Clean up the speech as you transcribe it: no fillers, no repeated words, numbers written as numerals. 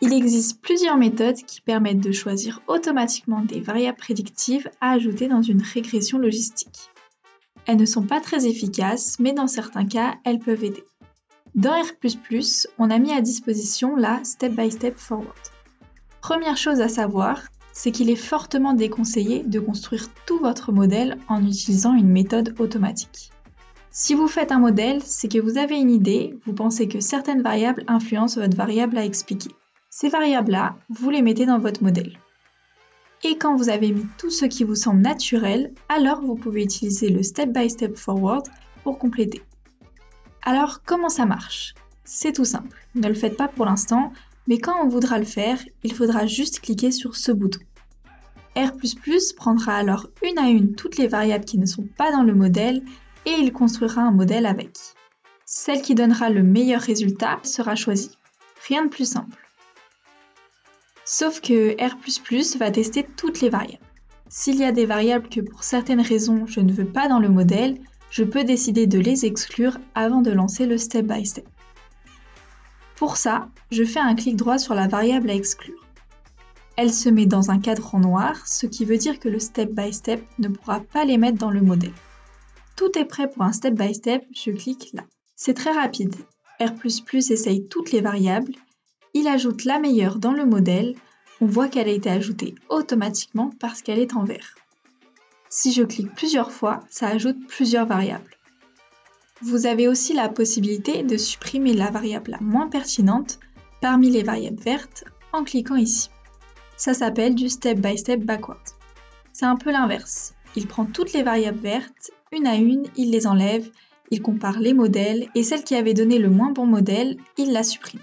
Il existe plusieurs méthodes qui permettent de choisir automatiquement des variables prédictives à ajouter dans une régression logistique. Elles ne sont pas très efficaces, mais dans certains cas, elles peuvent aider. Dans R++, on a mis à disposition la Step by Step Forward. Première chose à savoir, c'est qu'il est fortement déconseillé de construire tout votre modèle en utilisant une méthode automatique. Si vous faites un modèle, c'est que vous avez une idée, vous pensez que certaines variables influencent votre variable à expliquer. Ces variables-là, vous les mettez dans votre modèle. Et quand vous avez mis tout ce qui vous semble naturel, alors vous pouvez utiliser le Step by Step Forward pour compléter. Alors, comment ça marche ? C'est tout simple. Ne le faites pas pour l'instant, mais quand on voudra le faire, il faudra juste cliquer sur ce bouton. R++ prendra alors une à une toutes les variables qui ne sont pas dans le modèle et il construira un modèle avec. Celle qui donnera le meilleur résultat sera choisie. Rien de plus simple. Sauf que R++ va tester toutes les variables. S'il y a des variables que pour certaines raisons je ne veux pas dans le modèle, je peux décider de les exclure avant de lancer le step by step. Pour ça, je fais un clic droit sur la variable à exclure. Elle se met dans un cadran noir, ce qui veut dire que le step by step ne pourra pas les mettre dans le modèle. Tout est prêt pour un step by step, je clique là. C'est très rapide. R++ essaye toutes les variables, il ajoute la meilleure dans le modèle, on voit qu'elle a été ajoutée automatiquement parce qu'elle est en vert. Si je clique plusieurs fois, ça ajoute plusieurs variables. Vous avez aussi la possibilité de supprimer la variable la moins pertinente parmi les variables vertes en cliquant ici. Ça s'appelle du step by step backward. C'est un peu l'inverse. Il prend toutes les variables vertes, une à une, il les enlève, il compare les modèles et celle qui avait donné le moins bon modèle, il la supprime.